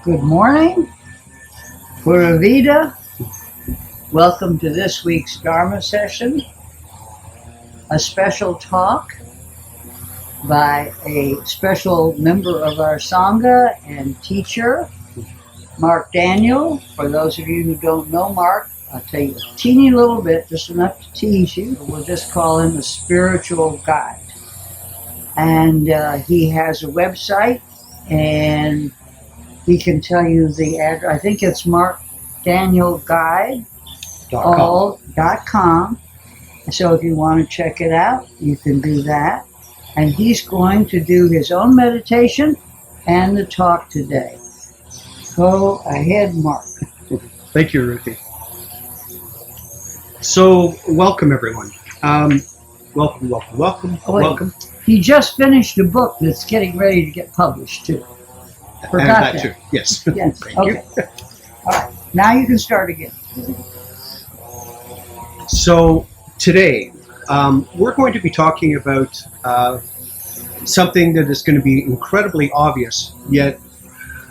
Good morning, Pura Vida. Welcome to this week's Dharma session, a special talk by a special member of our Sangha and teacher, Mark Daniel. For those of you who don't know Mark, I'll tell you a teeny little bit, just enough to tease you. We'll just call him a spiritual guide. And he has a website, and he can tell you the address. I think it's markdanielguide.com. So if you want to check it out, you can do that. And he's going to do his own meditation and the talk today. Go ahead, Mark. Thank you, Ruthie. So, welcome everyone. Welcome. He just finished a book that's getting ready to get published too. Forgot that. Too. Yes. Yes. Thank Okay. you. All right. Now you can start again. So today, we're going to be talking about something that is going to be incredibly obvious, yet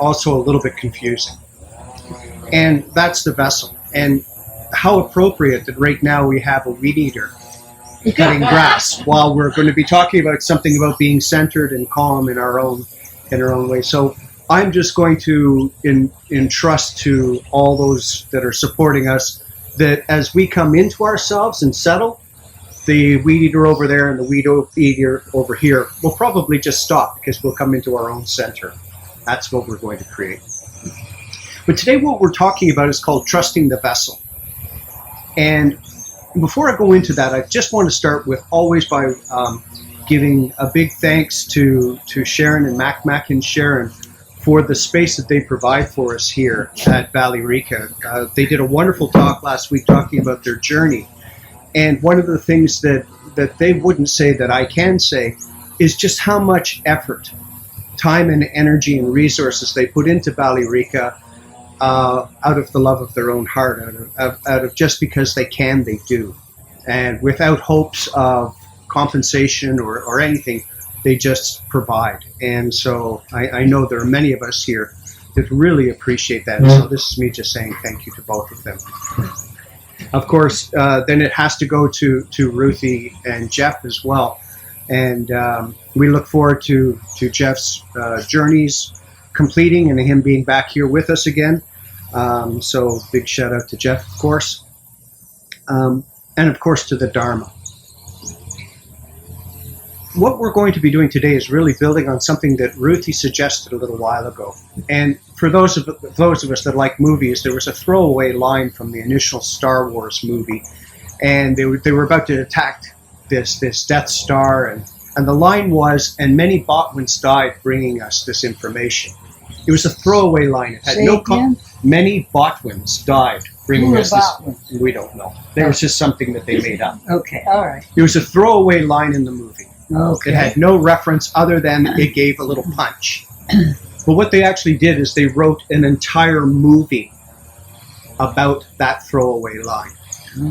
also a little bit confusing. And that's the vessel. And how appropriate that right now we have a weed eater cutting grass while we're going to be talking about something about being centered and calm in our own way. So I'm just going to entrust to all those that are supporting us that as we come into ourselves and settle, the weed eater over there and the weed eater over here will probably just stop because we'll come into our own center. That's what we're going to create. But today what we're talking about is called trusting the vessel. And before I go into that, I just want to start with always by giving a big thanks to Sharon and Mac and Sharon for the space that they provide for us here at Valley Rica. They did a wonderful talk last week talking about their journey. And one of the things that they wouldn't say that I can say is just how much effort, time and energy and resources they put into Valley Rica out of the love of their own heart, out of just because they can, they do. And without hopes of compensation or anything, they just provide. And so I know there are many of us here that really appreciate that. And so this is me just saying thank you to both of them. Of course, then it has to go to Ruthie and Jeff as well. And we look forward to Jeff's journeys completing and him being back here with us again. So big shout out to Jeff, of course. And of course to the Dharma. What we're going to be doing today is really building on something that Ruthie suggested a little while ago. And for those of us that like movies, there was a throwaway line from the initial Star Wars movie. And they were about to attack this Death Star. And the line was, and many Botwins died bringing us this information. It was a throwaway line. It had many Botwins died bringing us this. We don't know. There was just something that they made up. Okay, all right. It was a throwaway line in the movie. Okay. It had no reference other than it gave a little punch. But what they actually did is they wrote an entire movie about that throwaway line.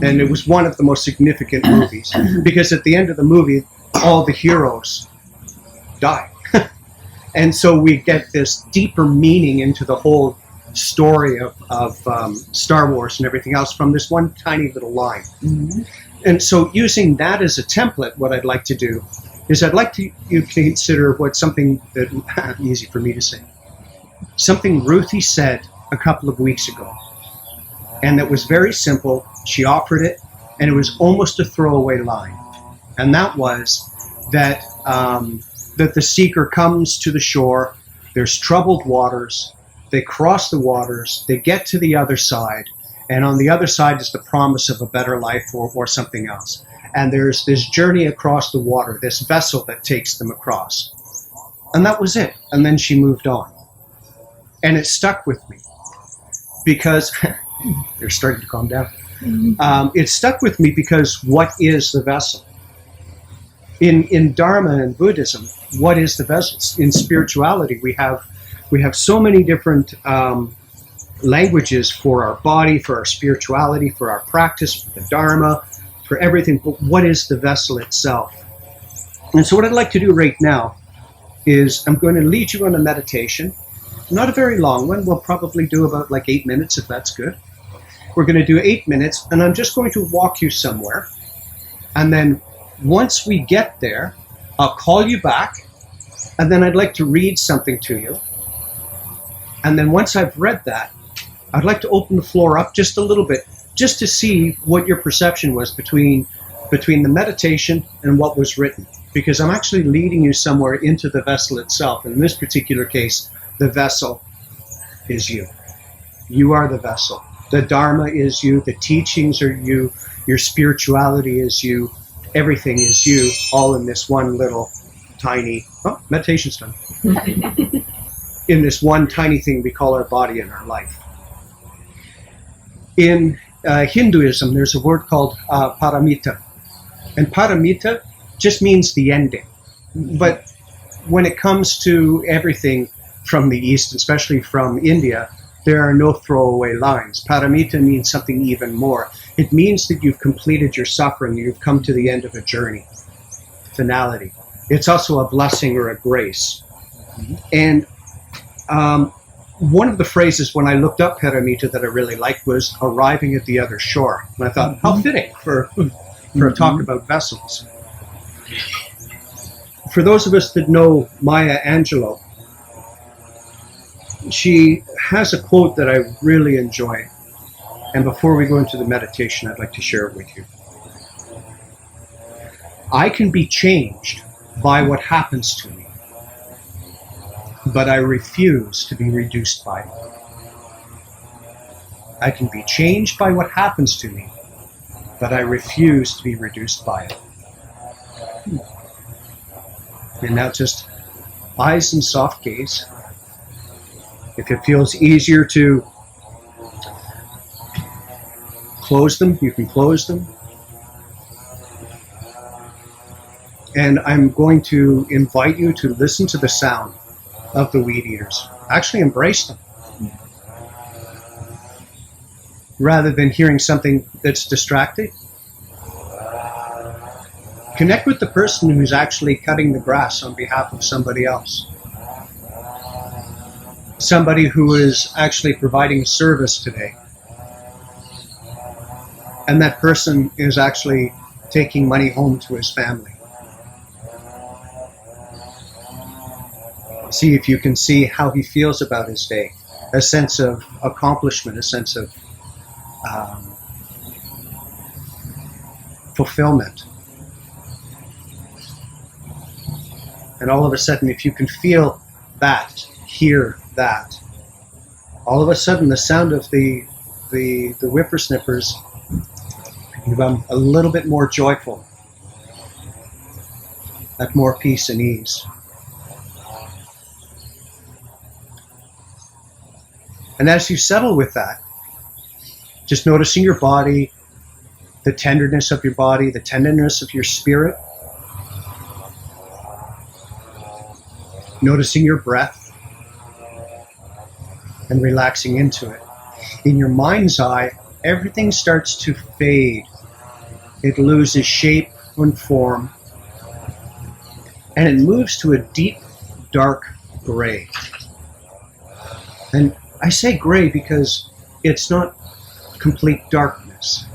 And it was one of the most significant movies because at the end of the movie, all the heroes die. And so we get this deeper meaning into the whole story of Star Wars and everything else from this one tiny little line. Mm-hmm. And so using that as a template, what I'd like to do is I'd like you to consider something that, easy for me to say, something Ruthie said a couple of weeks ago. And that was very simple. She offered it, and it was almost a throwaway line. And that was that the seeker comes to the shore, there's troubled waters, they cross the waters, they get to the other side, and on the other side is the promise of a better life or something else. And there's this journey across the water, this vessel that takes them across. And that was it. And then she moved on. And it stuck with me because they're starting to calm down. It stuck with me because what is the vessel? In Dharma and Buddhism, what is the vessel? In spirituality, we have so many different languages for our body, for our spirituality, for our practice, for the Dharma, for everything. But what is the vessel itself? And so what I'd like to do right now is I'm going to lead you on a meditation. not a very long one. We'll probably do about like 8 minutes if that's good. We're going to do 8 minutes, and I'm just going to walk you somewhere. And then once we get there, I'll call you back, and then I'd like to read something to you. And then once I've read that, I'd like to open the floor up just a little bit, just to see what your perception was between the meditation and what was written. Because I'm actually leading you somewhere into the vessel itself. In this particular case, the vessel is you. You are the vessel. The Dharma is you. The teachings are you. Your spirituality is you. Everything is you, all in this one little tiny, meditation's done. In this one tiny thing we call our body and our life. In Hinduism, there's a word called paramita. And paramita just means the ending. But when it comes to everything from the East, especially from India, there are no throwaway lines. Paramita means something even more. It means that you've completed your suffering, you've come to the end of a journey, finality. It's also a blessing or a grace. And one of the phrases when I looked up paramita that I really liked was arriving at the other shore. And I thought, how fitting for a talk about vessels. For those of us that know Maya Angelou, she has a quote that I really enjoy. And before we go into the meditation, I'd like to share it with you. I can be changed by what happens to me, but I refuse to be reduced by it. I can be changed by what happens to me, but I refuse to be reduced by it. And now just eyes and soft gaze. If it feels easier to close them, you can close them. And I'm going to invite you to listen to the sound of the weed eaters. Actually embrace them. Rather than hearing something that's distracting. Connect with the person who's actually cutting the grass on behalf of somebody else. Somebody who is actually providing a service today. And that person is actually taking money home to his family. See if you can see how he feels about his day. A sense of accomplishment, a sense of fulfillment. And all of a sudden, if you can feel that, hear that, all of a sudden the sound of the whippersnippers become a little bit more joyful, at more peace and ease. And as you settle with that, just noticing your body, the tenderness of your body, the tenderness of your spirit, noticing your breath, and relaxing into it. In your mind's eye, everything starts to fade. It loses shape and form, and it moves to a deep, dark gray. And I say gray because it's not complete darkness.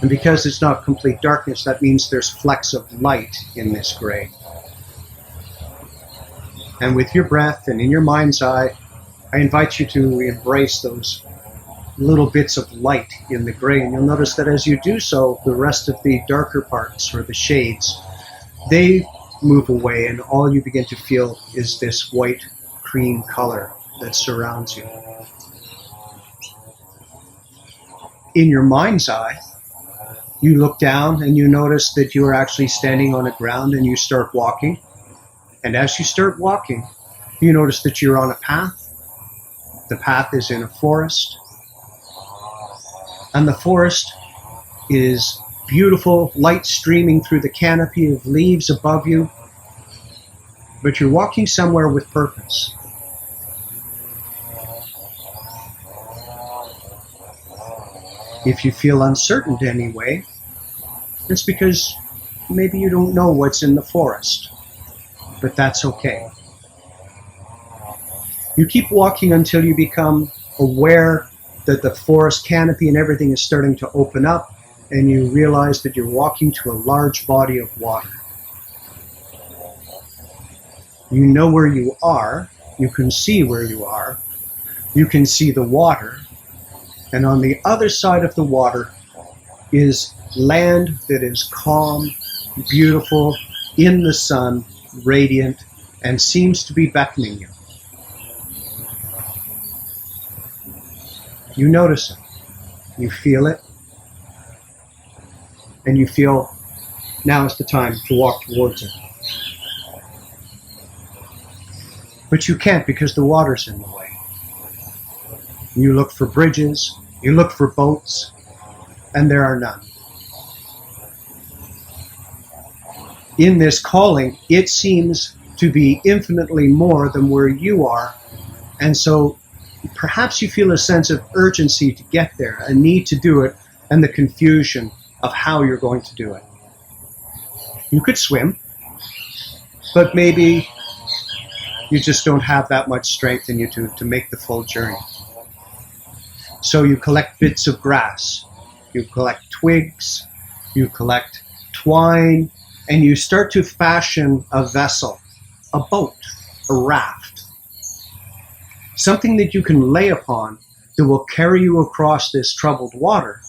And because it's not complete darkness, that means there's flecks of light in this gray. And with your breath and in your mind's eye, I invite you to embrace those little bits of light in the gray. And you'll notice that as you do so, the rest of the darker parts, or the shades, they move away, and all you begin to feel is this white cream color that surrounds you. In your mind's eye, you look down and you notice that you are actually standing on a ground, and you start walking. And as you start walking, you notice that you're on a path. The path is in a forest. And the forest is beautiful, light streaming through the canopy of leaves above you. But you're walking somewhere with purpose. If you feel uncertain anyway, it's because maybe you don't know what's in the forest. But that's okay. You keep walking until you become aware that the forest canopy and everything is starting to open up, and you realize that you're walking to a large body of water. You know where you are, you can see where you are, you can see the water, and on the other side of the water is land that is calm, beautiful, in the sun, radiant, and seems to be beckoning you. You notice it, you feel it, and you feel now is the time to walk towards it. But you can't because the water's in the way. You look for bridges, you look for boats, and there are none. In this calling, it seems to be infinitely more than where you are, and so perhaps you feel a sense of urgency to get there, a need to do it, and the confusion of how you're going to do it. You could swim, but maybe you just don't have that much strength in you to make the full journey. So you collect bits of grass, you collect twigs, you collect twine, and you start to fashion a vessel, a boat, a raft. Something that you can lay upon that will carry you across this troubled water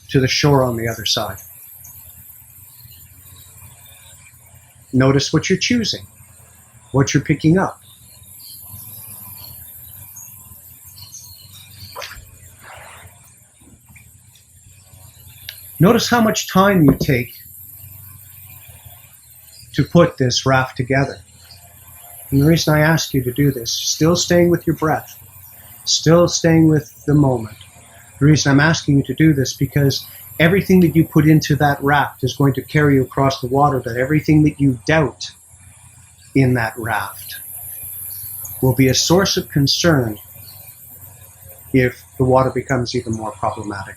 to the shore on the other side. Notice what you're choosing, what you're picking up. Notice how much time you take to put this raft together. And the reason I ask you to do this, still staying with your breath, still staying with the moment. The reason I'm asking you to do this because everything that you put into that raft is going to carry you across the water, but everything that you doubt in that raft will be a source of concern if the water becomes even more problematic.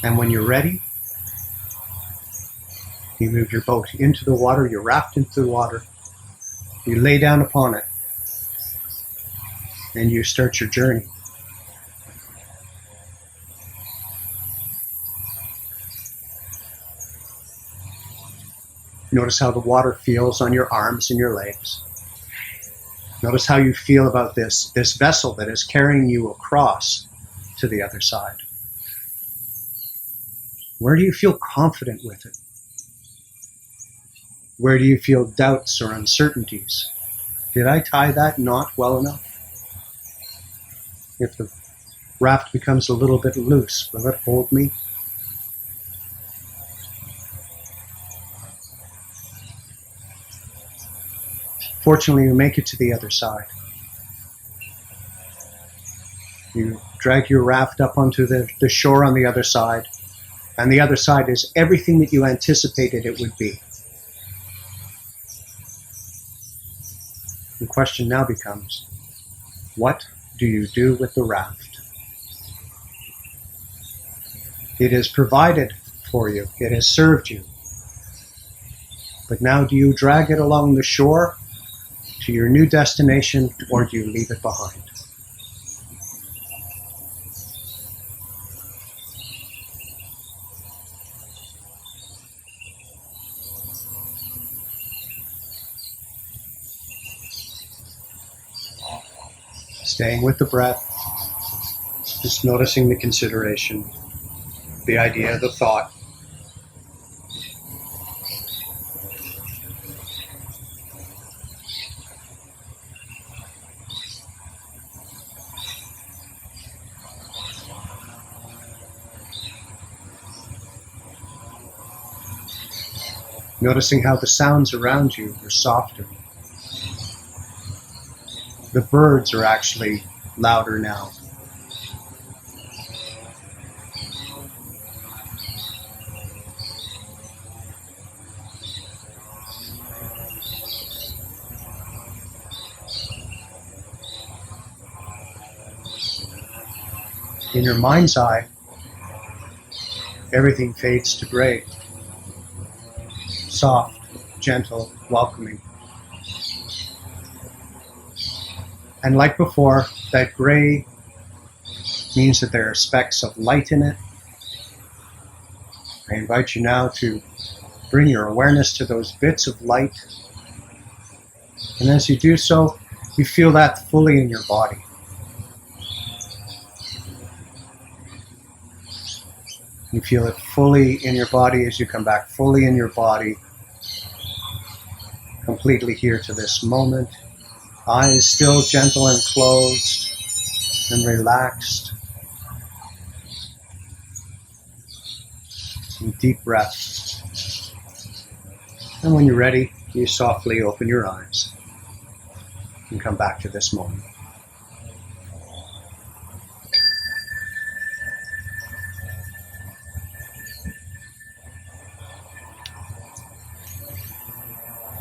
And when you're ready, you move your boat into the water, your raft into the water, you lay down upon it, and you start your journey. Notice how the water feels on your arms and your legs. Notice how you feel about this vessel that is carrying you across to the other side. Where do you feel confident with it? Where do you feel doubts or uncertainties? Did I tie that knot well enough? If the raft becomes a little bit loose, will it hold me? Fortunately, you make it to the other side. You drag your raft up onto the shore on the other side, and the other side is everything that you anticipated it would be. The question now becomes, what do you do with the raft? It has provided for you, it has served you. But now do you drag it along the shore to your new destination, or do you leave it behind? Staying with the breath, just noticing the consideration, the idea, the thought. Noticing how the sounds around you are softer. The birds are actually louder now. In your mind's eye, everything fades to gray. Soft, gentle, welcoming. And like before, that gray means that there are specks of light in it. I invite you now to bring your awareness to those bits of light. And as you do so, you feel that fully in your body. You feel it fully in your body as you come back fully in your body, completely here to this moment. Eyes still gentle and closed and relaxed. Some deep breaths. And when you're ready, you softly open your eyes and come back to this moment.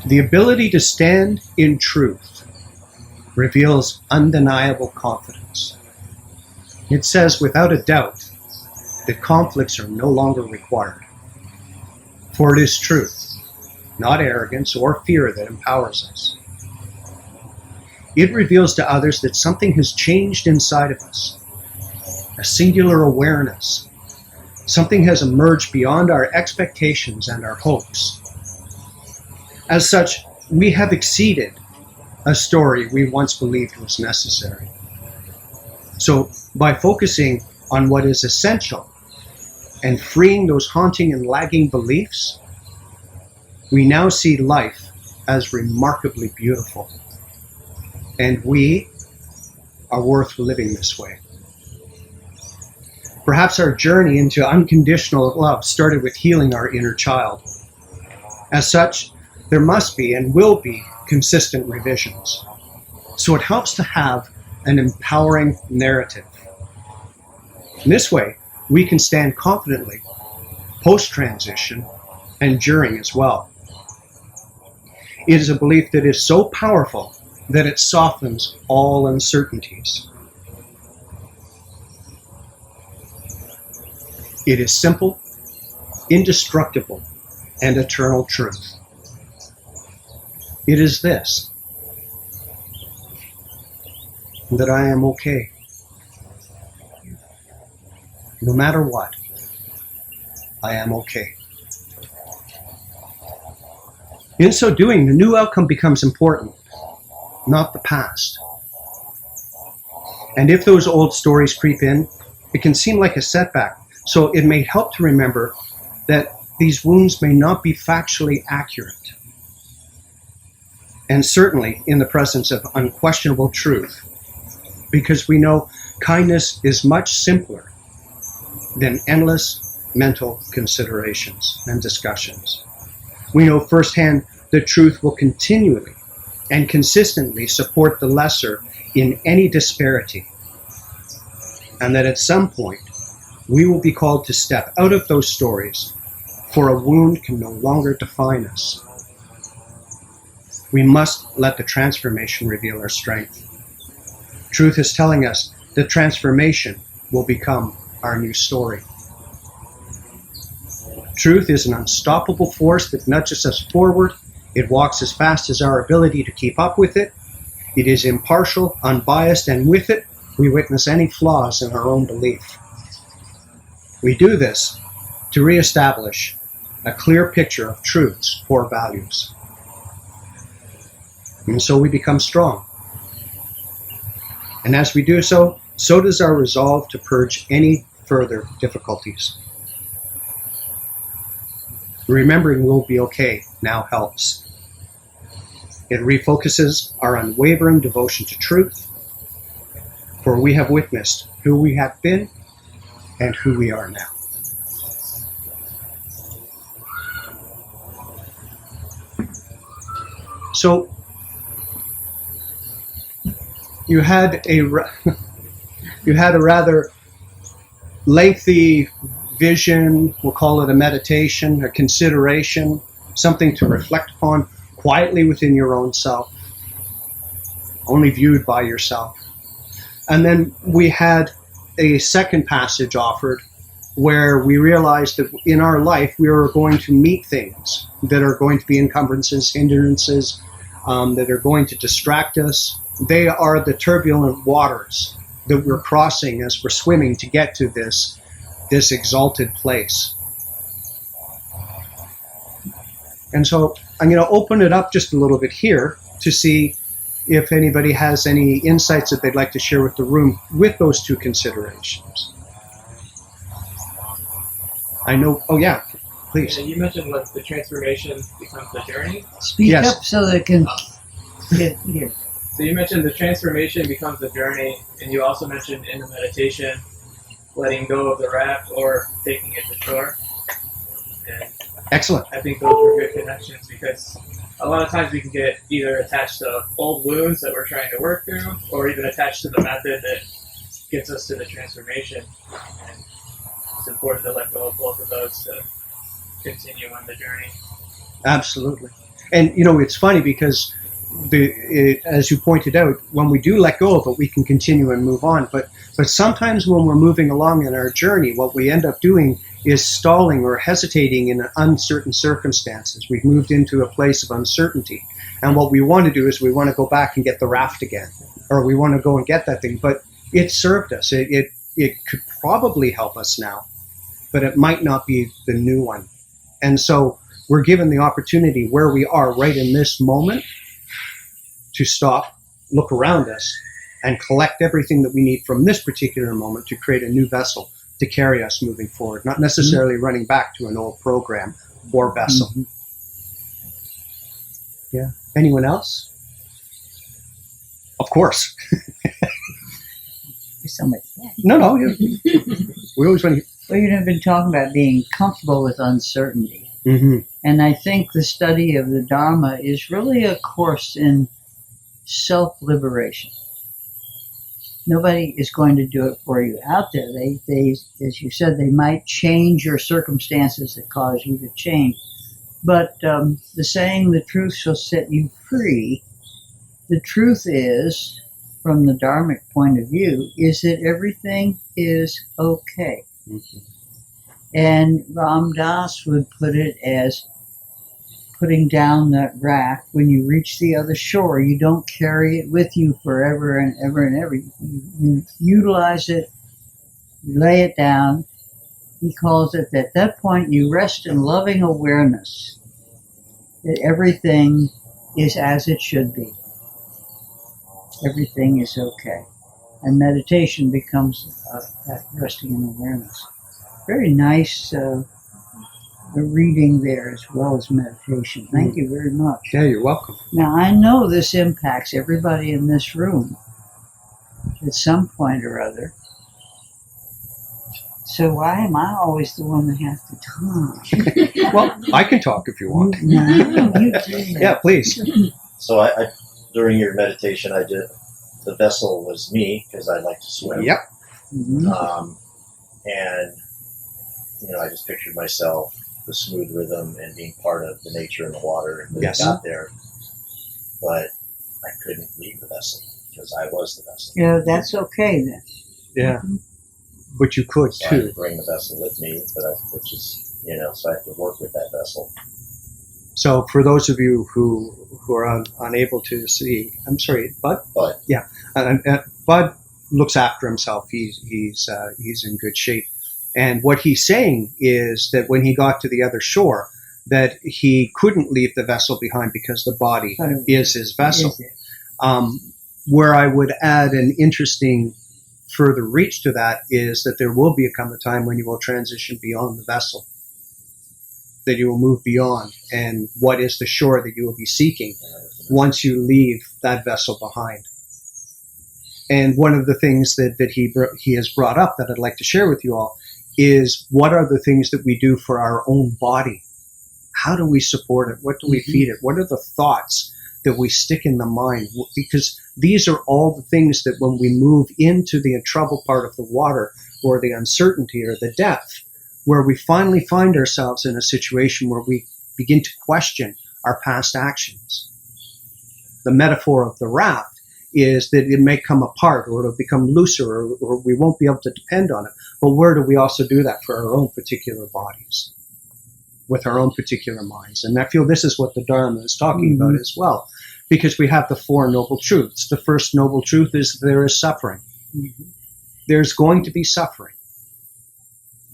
The ability to stand in truth reveals undeniable confidence. It says without a doubt that conflicts are no longer required. For it is truth, not arrogance or fear, that empowers us. It reveals to others that something has changed inside of us, a singular awareness. Something has emerged beyond our expectations and our hopes. As such, we have exceeded a story we once believed was necessary. So, by focusing on what is essential and freeing those haunting and lagging beliefs, we now see life as remarkably beautiful. And we are worth living this way. Perhaps our journey into unconditional love started with healing our inner child. As such, there must be and will be consistent revisions. So it helps to have an empowering narrative. In this way, we can stand confidently post-transition and during as well. It is a belief that is so powerful that it softens all uncertainties. It is simple, indestructible, and eternal truth. It is this, that I am okay. No matter what, I am okay. In so doing, the new outcome becomes important, not the past. And if those old stories creep in, it can seem like a setback. So it may help to remember that these wounds may not be factually accurate. And certainly in the presence of unquestionable truth, because we know kindness is much simpler than endless mental considerations and discussions. We know firsthand that truth will continually and consistently support the lesser in any disparity, and that at some point we will be called to step out of those stories, for a wound can no longer define us. We must let the transformation reveal our strength. Truth is telling us that transformation will become our new story. Truth is an unstoppable force that nudges us forward. It walks as fast as our ability to keep up with it. It is impartial, unbiased, and with it, we witness any flaws in our own belief. We do this to reestablish a clear picture of truth's core values. And so we become strong. And as we do so, so does our resolve to purge any further difficulties. Remembering we'll be okay now helps. It refocuses our unwavering devotion to truth, for we have witnessed who we have been and who we are now. So, you had a rather lengthy vision, we'll call it a meditation, a consideration, something to reflect upon quietly within your own self, only viewed by yourself. And then we had a second passage offered where we realized that in our life we are going to meet things that are going to be encumbrances, hindrances, that are going to distract us. They are the turbulent waters that we're crossing as we're swimming to get to this exalted place. And so I'm going to open it up just a little bit here to see if anybody has any insights that they'd like to share with the room with those two considerations. I know, oh yeah, please. Yeah, you mentioned what the transformation becomes the journey. Speak Yes. up so they can get here. So you mentioned the transformation becomes the journey, and you also mentioned in the meditation, letting go of the raft or taking it to shore. And Excellent. I think those were good connections because a lot of times we can get either attached to old wounds that we're trying to work through, or even attached to the method that gets us to the transformation. And it's important to let go of both of those to continue on the journey. Absolutely. And you know, it's funny because as you pointed out, when we do let go of it, we can continue and move on. But sometimes when we're moving along in our journey, what we end up doing is stalling or hesitating in uncertain circumstances. We've moved into a place of uncertainty. And what we want to do is we want to go back and get the raft again, or we want to go and get that thing. But it served us. It could probably help us now, but it might not be the new one. And so we're given the opportunity where we are right in this moment to stop, look around us, and collect everything that we need from this particular moment to create a new vessel to carry us moving forward, not necessarily running back to an old program or vessel. Mm-hmm. Yeah. Anyone else? Of course. There's so much. No. We always want to. Well, you've been talking about being comfortable with uncertainty. Mm-hmm. And I think the study of the Dharma is really a course in self-liberation. Nobody is going to do it for you out there. They, as you said, they might change your circumstances that cause you to change. But the saying, the truth shall set you free, the truth is, from the Dharmic point of view, is that everything is okay. Mm-hmm. And Ram Dass would put it as putting down that raft. When you reach the other shore, you don't carry it with you forever and ever and ever. You utilize it, you lay it down. He calls it, at that point you rest in loving awareness that everything is as it should be. Everything is okay. And meditation becomes that resting in awareness. Very nice reading there as well as meditation. Thank you very much. Yeah, you're welcome. Now, I know this impacts everybody in this room at some point or other. So why am I always the one that has to talk? Well, I can talk if you want. No, you do. Yeah, please. So I during your meditation, I did, the vessel was me because I like to swim. Yep. Mhm. And I just pictured myself, the smooth rhythm and being part of the nature in the water and when Yes. I got there. But I couldn't leave the vessel because I was the vessel. Yeah, that's okay then. Yeah. But you could So I had too. to bring the vessel with me, which is, so I have to work with that vessel. So for those of you who are unable to see, I'm sorry, Bud? But Yeah. Bud looks after himself. He's in good shape. And what he's saying is that when he got to the other shore, that he couldn't leave the vessel behind because the body is his vessel. Is it? Where I would add an interesting further reach to that is that there will come a time when you will transition beyond the vessel, that you will move beyond, and what is the shore that you will be seeking once you leave that vessel behind. And one of the things that he has brought up that I'd like to share with you all is, what are the things that we do for our own body? How do we support it? What do we feed it? What are the thoughts that we stick in the mind? Because these are all the things that when we move into the troubled part of the water, or the uncertainty or the depth, where we finally find ourselves in a situation where we begin to question our past actions. The metaphor of the raft is that it may come apart, or it'll become looser, or we won't be able to depend on it. But where do we also do that? For our own particular bodies, with our own particular minds. And I feel this is what the Dharma is talking about as well, because we have the Four Noble Truths. The first noble truth is there is suffering. There's going to be suffering.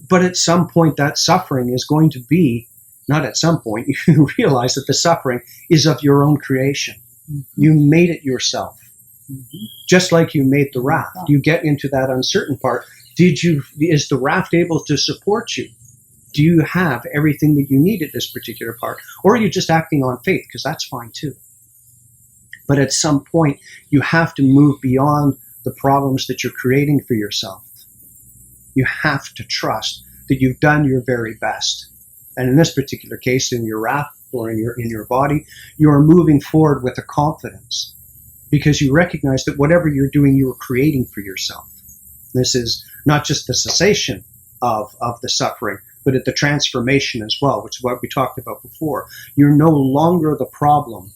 But at some point, that suffering is going to be, not at some point, you realize that the suffering is of your own creation. You made it yourself. Just like you made the raft. You get into that uncertain part. Is the raft able to support you? Do you have everything that you need at this particular part? Or are you just acting on faith? Because that's fine too. But at some point, you have to move beyond the problems that you're creating for yourself. You have to trust that you've done your very best. And in this particular case, in your raft or in your body, you are moving forward with a confidence, because you recognize that whatever you're doing, you are creating for yourself. This is not just the cessation of the suffering, but at the transformation as well, which is what we talked about before. You're no longer the problem.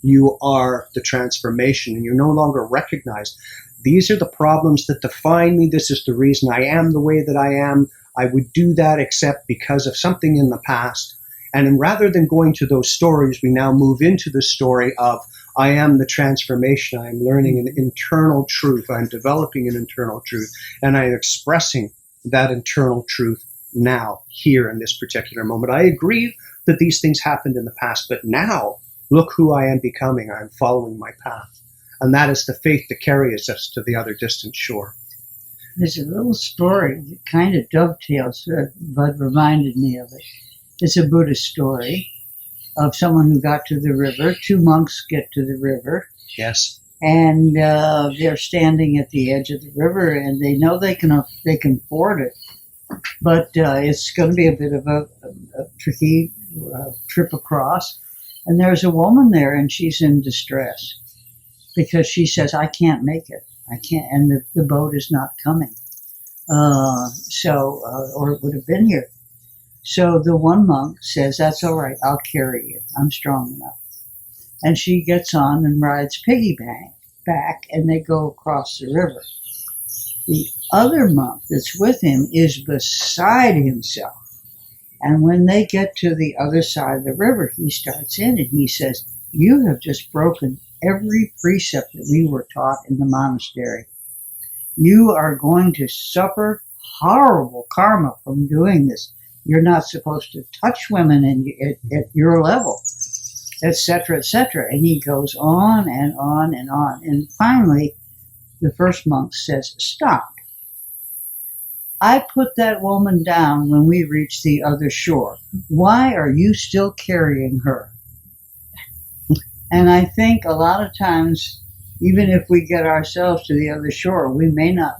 You are the transformation, and you no longer recognize these are the problems that define me. This is the reason I am the way that I am. I would do that except because of something in the past. And rather than going to those stories, we now move into the story of I am the transformation. I am learning an internal truth. I'm developing an internal truth, and I am expressing that internal truth now, here in this particular moment. I agree that these things happened in the past, but now look who I am becoming. I am following my path. And that is the faith that carries us to the other distant shore. There's a little story that kind of dovetails, Bud reminded me of it. It's a Buddhist story of someone who got to the river. Two monks get to the river. Yes. And they're standing at the edge of the river, and they know they can ford it. But it's going to be a bit of a tricky trip across. And there's a woman there, and she's in distress because she says, I can't make it. I can't, and the boat is not coming. Or it would have been here. So the one monk says, that's all right, I'll carry you. I'm strong enough. And she gets on and rides piggyback, and they go across the river. The other monk that's with him is beside himself. And when they get to the other side of the river, he starts in and he says, you have just broken every precept that we were taught in the monastery. You are going to suffer horrible karma from doing this. You're not supposed to touch women at your level, etc., etc. And he goes on and on and on. And finally, the first monk says, stop. I put that woman down when we reached the other shore. Why are you still carrying her? And I think a lot of times, even if we get ourselves to the other shore, we may not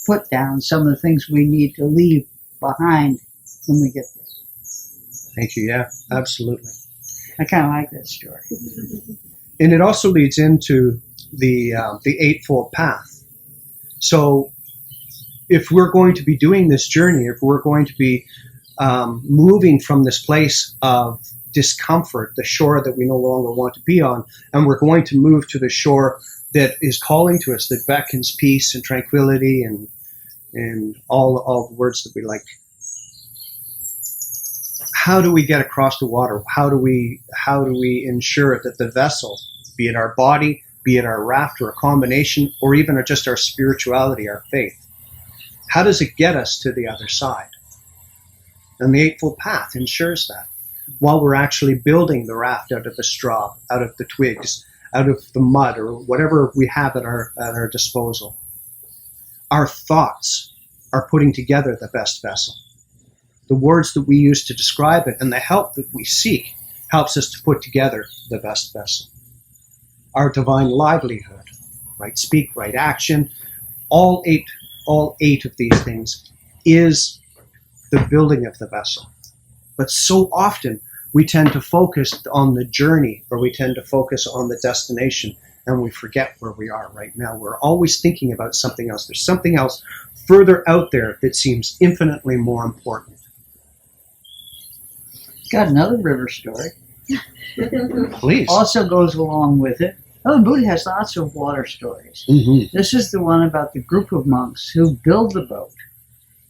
put down some of the things we need to leave behind when we get there. Thank you. Yeah, absolutely. I kind of like that story. And it also leads into the Eightfold Path. So if we're going to be doing this journey, if we're going to be moving from this place of discomfort, the shore that we no longer want to be on, and we're going to move to the shore that is calling to us, that beckons peace and tranquility and all the words that we like. How do we get across the water? How do we ensure that the vessel, be it our body, be it our raft, or a combination, or even just our spirituality, our faith, how does it get us to the other side? And the Eightfold Path ensures that. While we're actually building the raft out of the straw, out of the twigs, out of the mud, or whatever we have at our disposal, our thoughts are putting together the best vessel. The words that we use to describe it and the help that we seek helps us to put together the best vessel. Our divine livelihood, right speak, right action, all eight of these things is the building of the vessel. But so often we tend to focus on the journey, or we tend to focus on the destination, and we forget where we are right now. We're always thinking about something else. There's something else further out there that seems infinitely more important. Got another river story. Please. Also goes along with it. Oh, the Buddha has lots of water stories. Mm-hmm. This is the one about the group of monks who build the boat.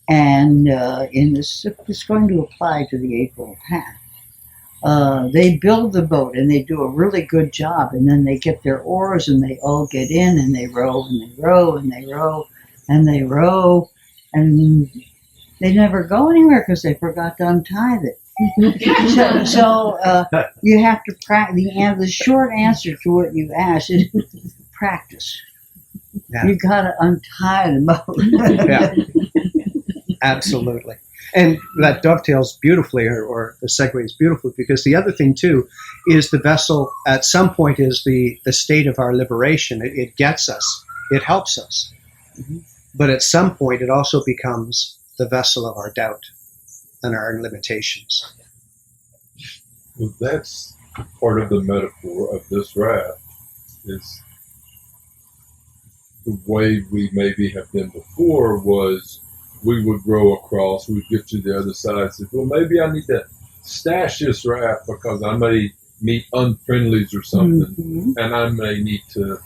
And in this, it's going to apply to the Eightfold Path. They build the boat and they do a really good job. And then they get their oars and they all get in and they row and they row and they row and they row. And they never go anywhere because they forgot to untie it. So you have to practice. The short answer to what you asked is practice. Yeah. You got to untie the boat. Yeah. Absolutely. And that dovetails beautifully, or the segues beautifully, because the other thing, too, is the vessel at some point is the state of our liberation. It gets us. It helps us. Mm-hmm. But at some point, it also becomes the vessel of our doubt and our limitations. Well, that's part of the metaphor of this raft, is the way we maybe have been before was we would row across, we'd get to the other side, say, well, maybe I need to stash this raft because I may meet unfriendlies or something, Mm-hmm. and I may need to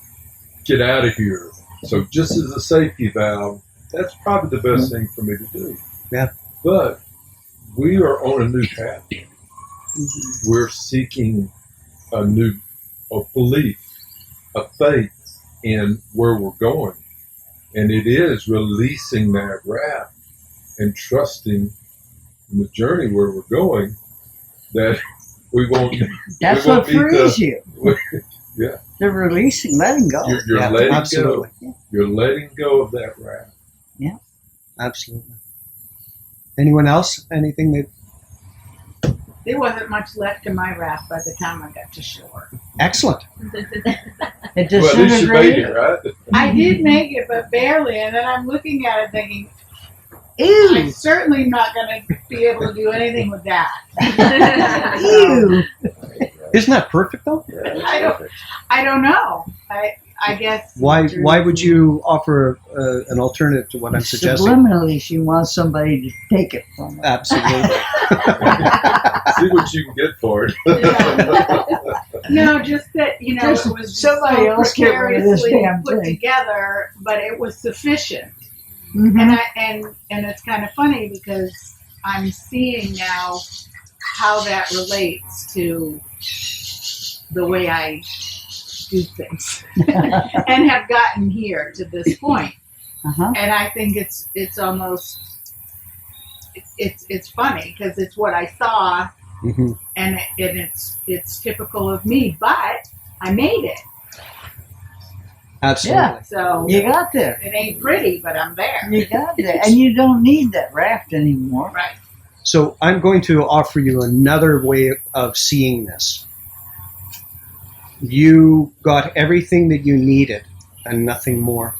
get out of here. So just as a safety valve, that's probably the best thing for me to do. Yeah. But we are on a new path. Mm-hmm. We're seeking a belief, a faith in where we're going. And it is releasing that raft and trusting in the journey where we're going that we won't. That's we won't what frees you. Yeah. The releasing, letting go. You're Yeah, letting absolutely. go. You're letting go of that raft. Absolutely. Anyone else? Anything that... There wasn't much left in my raft by the time I got to shore. Excellent. It Well, at least you made disintegrated. it, right? I did make it, but barely. And then I'm looking at it thinking, Ew. I'm certainly not going to be able to do anything with that. Ew. Isn't that perfect, though? Yeah, I don't- perfect. I don't know. I guess. Why would you offer an alternative to what I'm suggesting? Subliminally, she wants somebody to take it from her. Absolutely. See what you can get for it. No, just that, you know, Just it was somebody so else get rid of this precariously damn put thing. together, but it was sufficient. Mhm. And it's kind of funny because I'm seeing now how that relates to the way I do things and have gotten here to this point. Uh-huh. And I think it's almost it's funny because it's what I saw, Mhm. and it's typical of me, but I made it. Absolutely. Yeah. So You got there. it ain't pretty, but I'm there. You got there. And you don't need that raft anymore. Right. So I'm going to offer you another way of seeing this. You got everything that you needed and nothing more.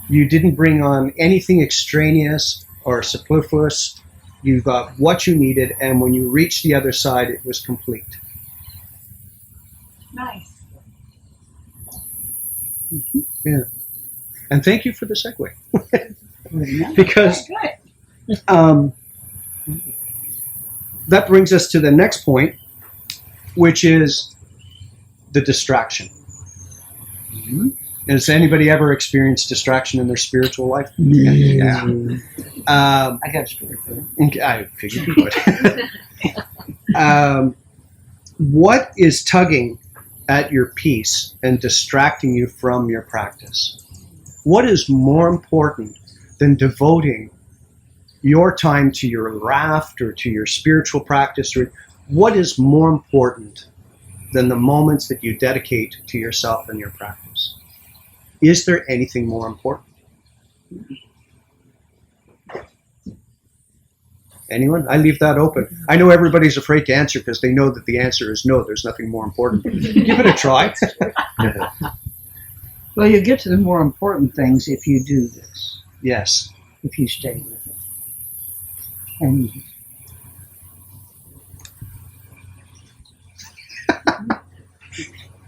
You didn't bring on anything extraneous or superfluous. You got what you needed, and when you reached the other side, it was complete. Nice. And thank you for the segue. Yeah. Because Good. that brings us to the next point, which is the distraction. Mhm. Has anybody ever experienced distraction in their spiritual life? Yeah. I got a story for you. figured you would. What is tugging at your peace and distracting you from your practice? What is more important than devoting your time to your raft or to your spiritual practice? Or what is more important than the moments that you dedicate to yourself and your practice? Is there anything more important? Anyone? I leave that open. I know everybody's afraid to answer because they know that the answer is no, there's nothing more important. Give it a try. Well, you get to the more important things if you do this, Yes. if you stay with it. And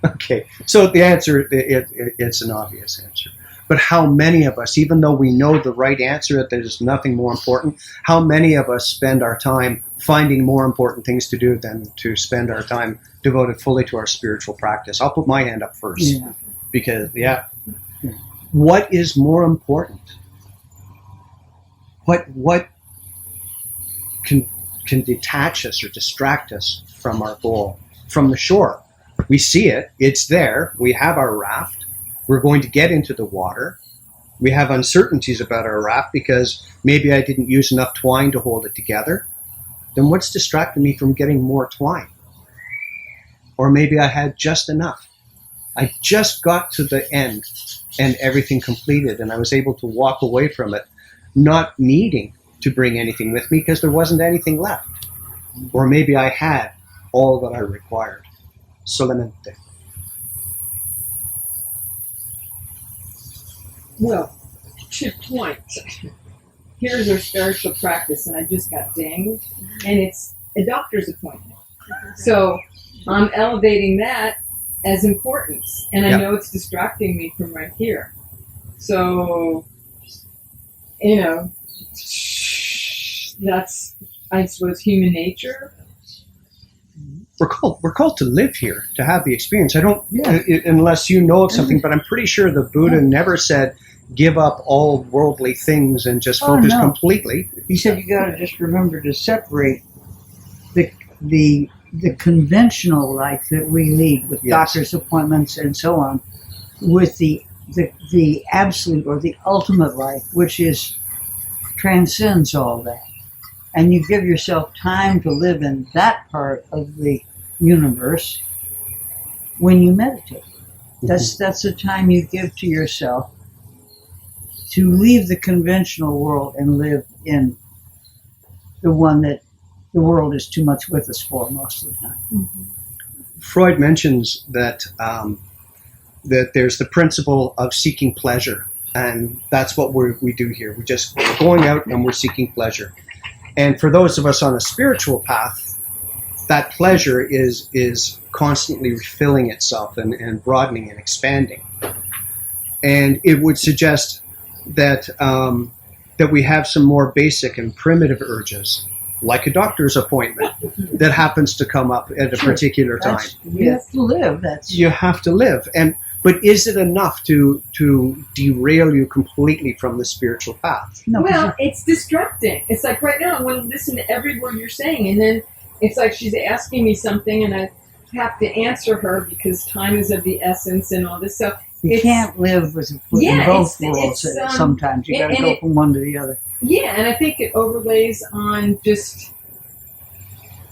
Okay. So the answer, it's an obvious answer. But how many of us, even though we know the right answer, that there's nothing more important, how many of us spend our time finding more important things to do than to spend our time devoted fully to our spiritual practice? I'll put my hand up first. Yeah. Because, what is more important? What can detach us or distract us from our goal, from the shore? We see it, it's there, we have our raft, we're going to get into the water, we have uncertainties about our raft because maybe I didn't use enough twine to hold it together. Then what's distracting me from getting more twine? Or maybe I had just enough. I just got to the end and everything completed, and I was able to walk away from it not needing to bring anything with me because there wasn't anything left. Or maybe I had all that I required. Solamente. Well, 2 points. Here's our spiritual practice, and I just got dinged, and it's a doctor's appointment. So I'm elevating that as importance, and I know it's distracting me from right here. So, that's, I suppose, human nature. We're called to live here, to have the experience. I don't, unless you know of something, but I'm pretty sure the Buddha never said, give up all worldly things and just focus completely. He said you got to just remember to separate the conventional life that we lead with doctor's appointments and so on, with the absolute or the ultimate life, which transcends all that. And you give yourself time to live in that part of the universe when you meditate. That's the time you give to yourself to leave the conventional world and live in the one that the world is too much with us for most of the time. Freud mentions that that there's the principle of seeking pleasure, and that's what we do here. We're just going out and we're seeking pleasure. And for those of us on a spiritual path, that pleasure is constantly refilling itself and broadening and expanding. And it would suggest that that we have some more basic and primitive urges, like a doctor's appointment, that happens to come up at a particular time. You have to live. You have to live. But is it enough to derail you completely from the spiritual path? No. Well, it's distracting. It's like right now I want to listen to every word you're saying, and then it's like she's asking me something, and I have to answer her because time is of the essence and all this stuff. You can't live with in both worlds. Sometimes you got to go from one to the other. Yeah, and I think it overlays on just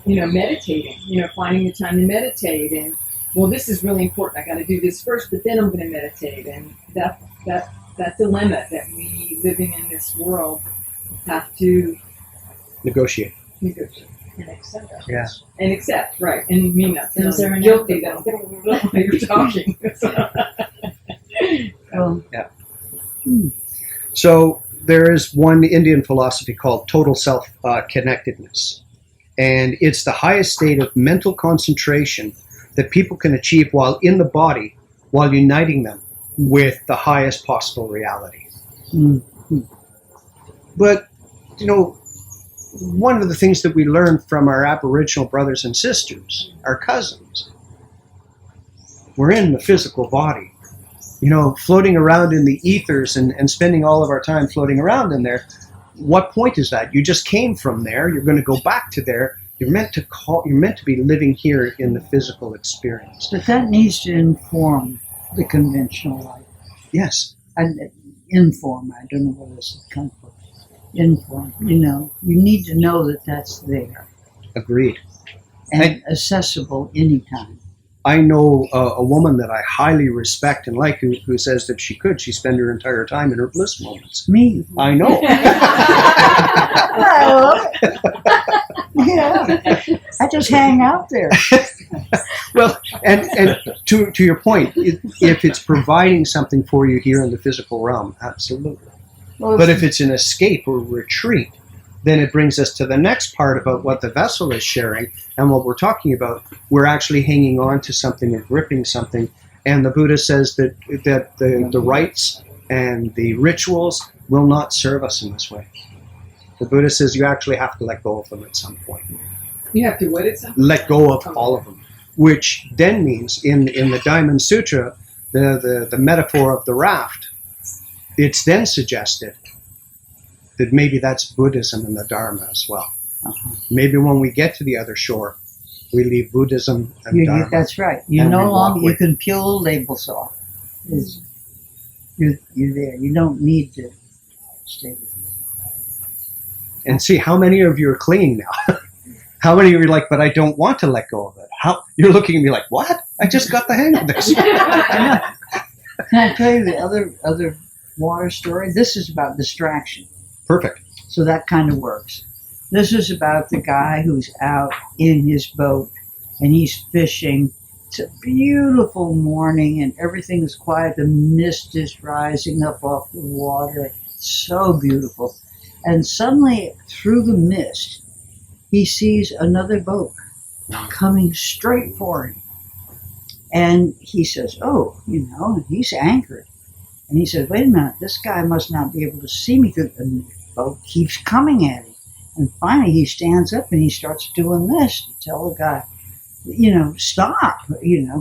meditating. Finding the time to meditate, and well, this is really important. I got to do this first, but then I'm going to meditate, and that dilemma that we living in this world have to negotiate and accept. Yeah. And accept, right? And me not feeling guilty that you're talking. So there is one Indian philosophy called total self-connectedness. And it's the highest state of mental concentration that people can achieve while in the body, while uniting them with the highest possible reality. Mm-hmm. But, one of the things that we learn from our Aboriginal brothers and sisters, our cousins, we're in the physical body. Floating around in the ethers and spending all of our time floating around in there. What point is that? You just came from there. You're going to go back to there. You're meant to be living here in the physical experience. But that needs to inform the conventional life. Yes. And inform. I don't know where this is coming from. Inform. You need to know that that's there. Agreed. And accessible anytime. I know a woman that I highly respect and like who says that she could, she'd spend her entire time in her bliss moments. Me. I know. Yeah. I just hang out there. Well, and to your point, if it's providing something for you here in the physical realm, absolutely. Well, but if it's an escape or retreat, then it brings us to the next part about what the vessel is sharing and what we're talking about. We're actually hanging on to something or gripping something. And the Buddha says that the rights and the rituals will not serve us in this way. The Buddha says you actually have to let go of them at some point. You have to what it sounds? Let go of all of them, which then means in the Diamond Sutra, the metaphor of the raft, it's then suggested that maybe that's Buddhism and the Dharma as well. Uh-huh. Maybe when we get to the other shore, we leave Buddhism and Dharma. That's right. You And we no walk longer, away. you can peel labels off. You're there. You don't need to stay with it. And see how many of you are clinging now. How many of you are like, but I don't want to let go of it? How you're looking at me like, what? I just got the hang of this. I know. Can I tell you the other water story? This is about distraction. Perfect. So that kind of works. This is about the guy who's out in his boat and he's fishing. It's a beautiful morning and everything is quiet. The mist is rising up off the water. So beautiful. And suddenly, through the mist, he sees another boat coming straight for him. And he says, oh, and he's anchored. And he says, wait a minute, this guy must not be able to see me because the boat keeps coming at him. And finally he stands up and he starts doing this to tell the guy, stop,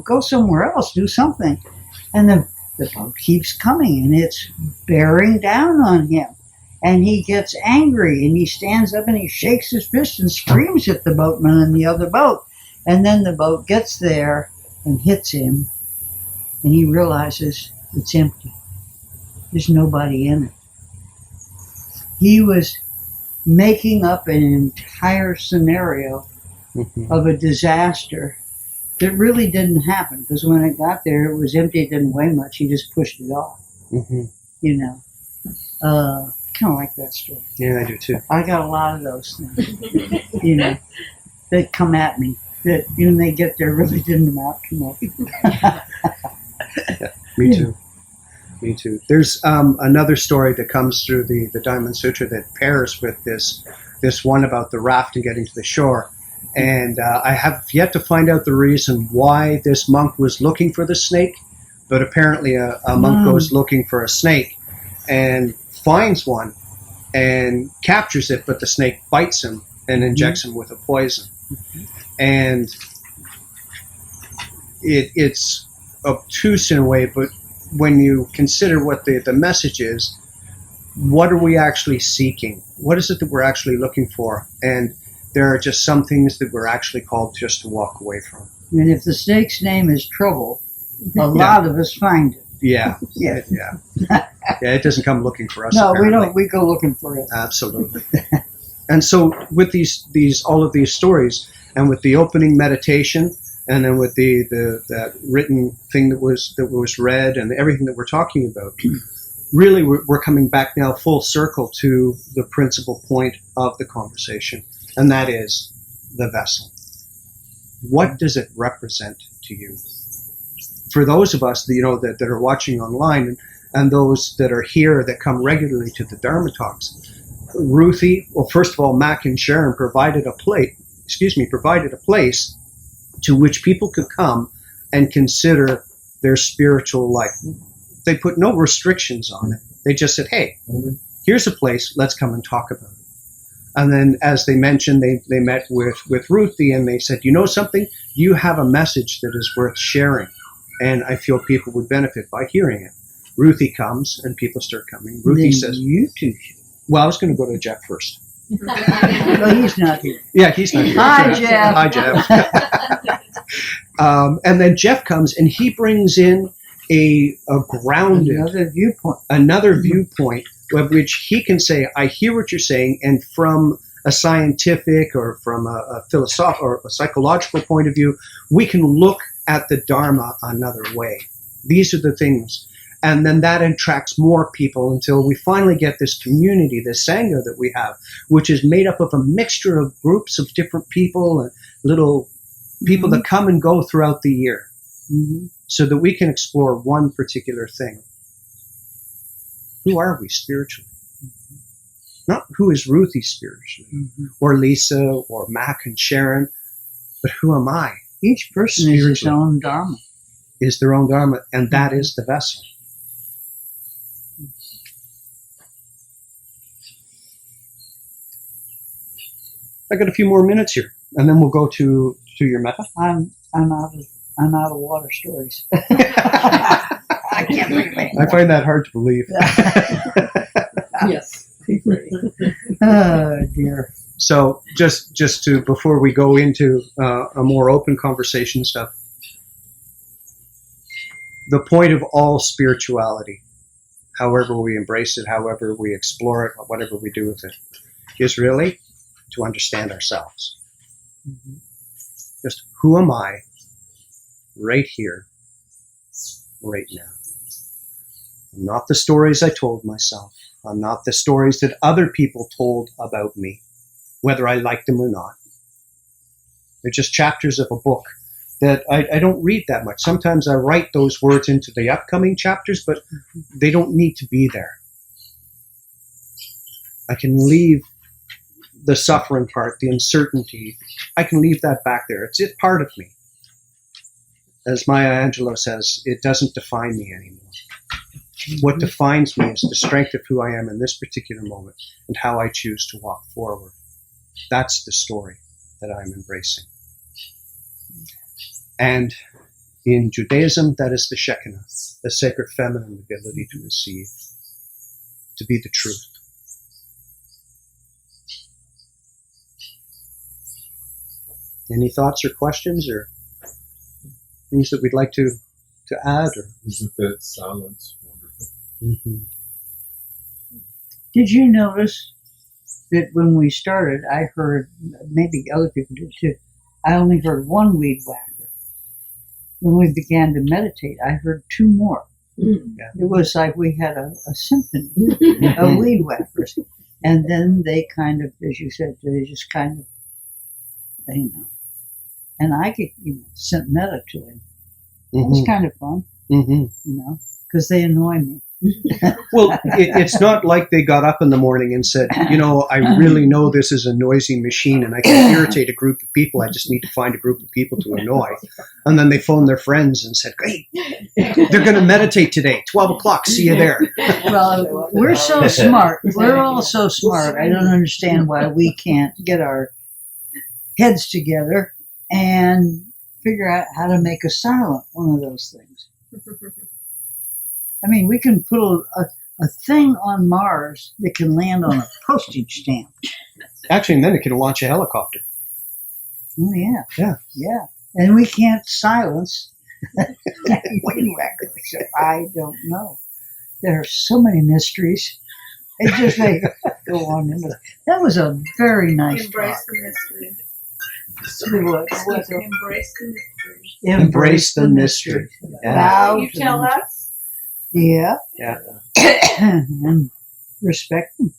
go somewhere else, do something. And the boat keeps coming and it's bearing down on him. And he gets angry and he stands up and he shakes his fist and screams at the boatman in the other boat. And then the boat gets there and hits him and he realizes it's empty. There's nobody in it. He was making up an entire scenario of a disaster that really didn't happen because when it got there, it was empty, it didn't weigh much. He just pushed it off. Kind of like that story. Yeah, I do too. I got a lot of those things, that come at me. That when they get there, really didn't amount to much. Me too. Me too. There's another story that comes through the Diamond Sutra that pairs with this one about the raft and getting to the shore. And I have yet to find out the reason why this monk was looking for the snake, but apparently a monk goes looking for a snake and finds one and captures it, but the snake bites him and injects him with a poison. And it's obtuse in a way, but when you consider what the message is, what are we actually seeking? What is it that we're actually looking for? And there are just some things that we're actually called just to walk away from. And if the snake's name is Trouble, a lot of us find it. Yeah. Yeah. Yeah, it doesn't come looking for us. No, apparently. we don't. We go looking for it. Absolutely. And so with all of these stories, and with the opening meditation, and then with that written thing that was read, and everything that we're talking about, really we're coming back now full circle to the principal point of the conversation, and that is the vessel. What does it represent to you? For those of us that are watching online, and those that are here that come regularly to the Dharma talks, Ruthie, well, first of all, Mac and Sharon provided a place to which people could come and consider their spiritual life. They put no restrictions on it. They just said, hey, here's a place, let's come and talk about it. And then, as they mentioned, they met with Ruthie and they said, something? You have a message that is worth sharing. And I feel people would benefit by hearing it. Ruthie comes and people start coming. Ruthie says, you two should. well, I was going to go to Jeff first. Well, he's not here. Yeah, he's not here. Hi, Jeff. Hi, Jeff. And then Jeff comes and he brings in a grounded, another viewpoint of which he can say, I hear what you're saying, and from a scientific or from a philosophical or a psychological point of view, we can look at the Dharma another way. These are the things. And then that attracts more people until we finally get this community, this Sangha that we have, which is made up of a mixture of groups of different people and little people that come and go throughout the year, so that we can explore one particular thing. Who are we spiritually? Not who is Ruthie spiritually, or Lisa, or Mac and Sharon, but who am I? Each person is his own Dharma. Is their own Dharma, and that is the vessel. I got a few more minutes here, and then we'll go to your meta. I'm out of water stories. I can't believe it. I find that hard to believe. Yes. Be ready. Oh dear. So just to, before we go into a more open conversation stuff, the point of all spirituality, however we embrace it, however we explore it, whatever we do with it, is really to understand ourselves. Mm-hmm. Just who am I right here, right now? I'm not the stories I told myself. I'm not the stories that other people told about me, whether I liked them or not. They're just chapters of a book that I don't read that much. Sometimes I write those words into the upcoming chapters, but they don't need to be there. I can leave the suffering part, the uncertainty, I can leave that back there. It's part of me. As Maya Angelou says, it doesn't define me anymore. What defines me is the strength of who I am in this particular moment and how I choose to walk forward. That's the story that I'm embracing. And in Judaism, that is the Shekinah, the sacred feminine ability to receive, to be the truth. Any thoughts or questions or things that we'd like to add? Or? Isn't that silence wonderful? Mm-hmm. Did you notice that when we started, I heard, maybe other people did too, I only heard one weed whacker. When we began to meditate, I heard two more. Mm. Yeah. It was like we had a symphony of weed whackers. And then they kind of, as you said, they just kind of, and I could, sent meta to him. It was kind of fun, because they annoy me. Well, it's not like they got up in the morning and said, I really know this is a noisy machine and I can irritate a group of people. I just need to find a group of people to annoy. And then they phoned their friends and said, great, they're going to meditate today, 12 o'clock, see you there. Well, we're so smart. We're all so smart. I don't understand why we can't get our heads together and figure out how to make a silent one of those things. I mean, we can put a thing on Mars that can land on a postage stamp. Actually, and then it can launch a helicopter. Oh, yeah. Yeah. Yeah. And we can't silence weed whackers. So I don't know. There are so many mysteries. It just may go on into that. That was a very nice Embrace talk. the mystery. Embrace Embrace the mystery. Embrace the mystery. Yeah. Bow You to tell them. us. Yeah. Yeah. And respect them.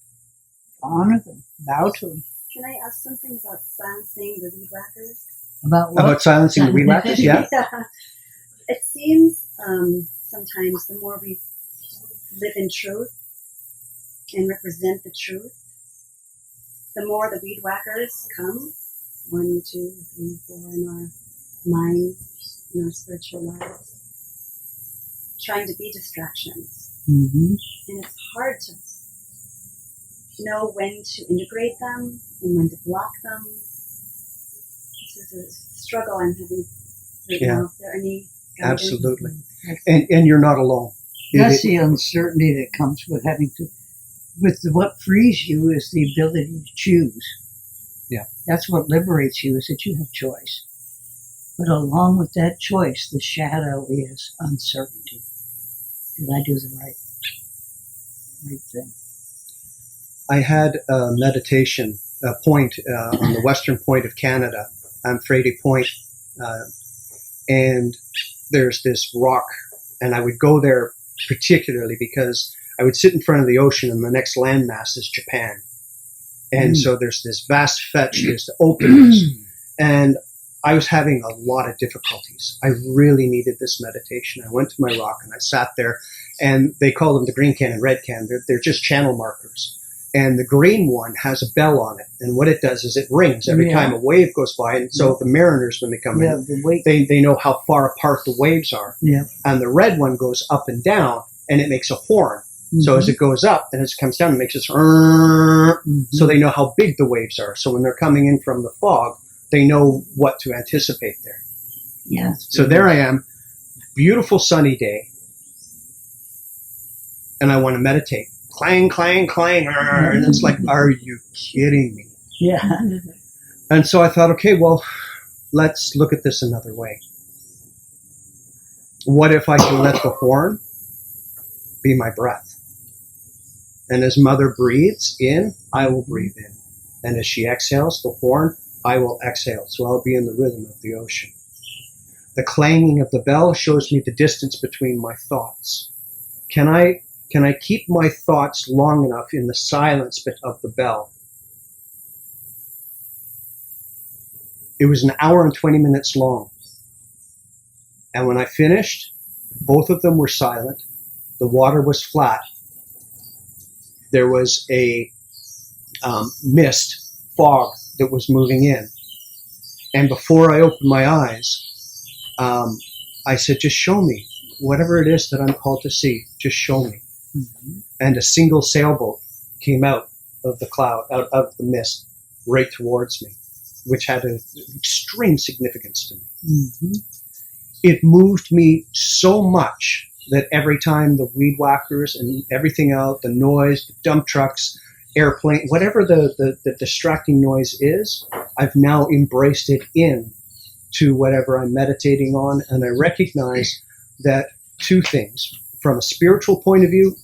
Honor them. Bow to them. Can I ask something about silencing the weed whackers? About what? About silencing the weed whackers? Yeah. It seems sometimes the more we live in truth and represent the truth, the more the weed whackers come. 1, 2, 3, 4 in our minds, in our spiritual lives, trying to be distractions. Mm-hmm. And it's hard to know when to integrate them and when to block them. This is a struggle I'm having right now. Is there any guidance? Absolutely. And you're not alone. That's the uncertainty that comes with having to, what frees you is the ability to choose. Yeah. That's what liberates you, is that you have choice. But along with that choice, the shadow is uncertainty. Did I do the right thing? I had a meditation point on the western point of Canada, on Frady Point, and there's this rock, and I would go there particularly because I would sit in front of the ocean and the next landmass is Japan. And so there's this vast fetch, there's openness, and I was having a lot of difficulties. I really needed this meditation. I went to my rock and I sat there, and they call them the green can and red can. They're just channel markers. And the green one has a bell on it, and what it does is it rings every time a wave goes by. And so the mariners, when they come in, they know how far apart the waves are. Yeah. And the red one goes up and down, and it makes a horn. So as it goes up and as it comes down, it makes this so they know how big the waves are. So when they're coming in from the fog, they know what to anticipate there. Yes. So there I am, beautiful sunny day, and I want to meditate. Clang, clang, clang, and it's like, are you kidding me? Yeah. And so I thought, okay, well, let's look at this another way. What if I can let the horn be my breath? And as mother breathes in, I will breathe in. And as she exhales, the horn, I will exhale. So I'll be in the rhythm of the ocean. The clanging of the bell shows me the distance between my thoughts. Can I keep my thoughts long enough in the silence of the bell? It was an hour and 20 minutes long. And when I finished, both of them were silent. The water was flat. There was a mist, fog that was moving in. And before I opened my eyes, I said, just show me. Whatever it is that I'm called to see, just show me. Mm-hmm. And a single sailboat came out of the cloud, out of the mist, right towards me, which had an extreme significance to me. Mm-hmm. It moved me so much that every time the weed whackers and everything else, the noise, the dump trucks, airplane, whatever the distracting noise is, I've now embraced it in to whatever I'm meditating on. And I recognize that two things. From a spiritual point of view,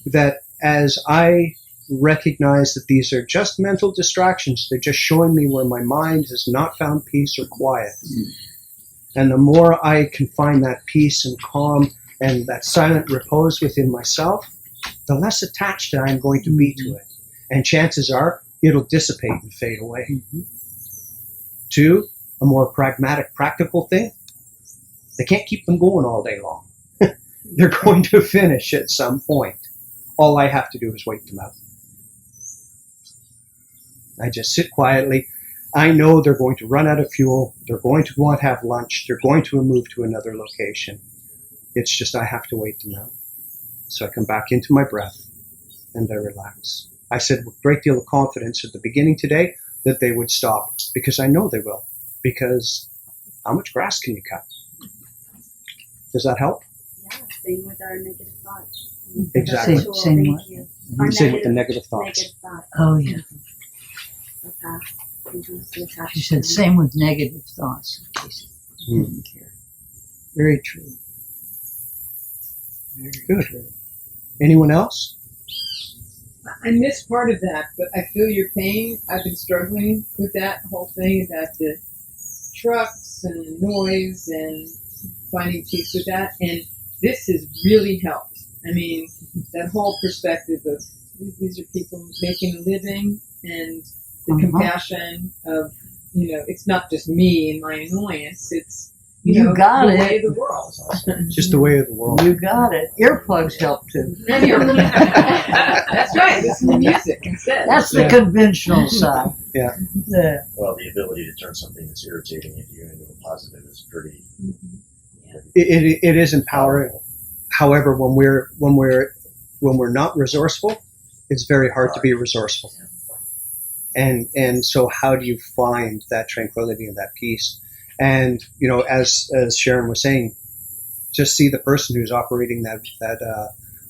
that as I recognize that these are just mental distractions, they're just showing me where my mind has not found peace or quiet. And the more I can find that peace and calm and that silent repose within myself, the less attached I'm going to be to it. And chances are it'll dissipate and fade away. Mm-hmm. Two, a more pragmatic, practical thing, they can't keep them going all day long. They're going to finish at some point. All I have to do is wait them out. I just sit quietly. I know they're going to run out of fuel. They're going to want to have lunch. They're going to move to another location. It's just I have to wait them out. So I come back into my breath and I relax. I said with a great deal of confidence at the beginning today that they would stop, because I know they will. Because how much grass can you cut? Does that help? Yeah, same with our negative thoughts. Exactly. Same Thank what? you. Same with the negative thoughts. Negative thoughts. Oh, yeah. The past. The attachment. You said same with negative thoughts. Didn't care. Very true. Very Good. true. Anyone else? I missed part of that, but I feel your pain. I've been struggling with that whole thing about the trucks and the noise and finding peace with that. And this has really helped. I mean, that whole perspective of these are people making a living, and the compassion of, it's not just me and my annoyance. It's, You got the it. way of the world. Just the way of the world. You got it. Earplugs help too. That's right. Listen to music instead. That's the conventional side. Yeah. Yeah. Well, the ability to turn something that's irritating you into a positive is pretty. It is empowering. However, when we're not resourceful, it's very hard to be resourceful. And so how do you find that tranquility and that peace? And as Sharon was saying, just see the person who's operating that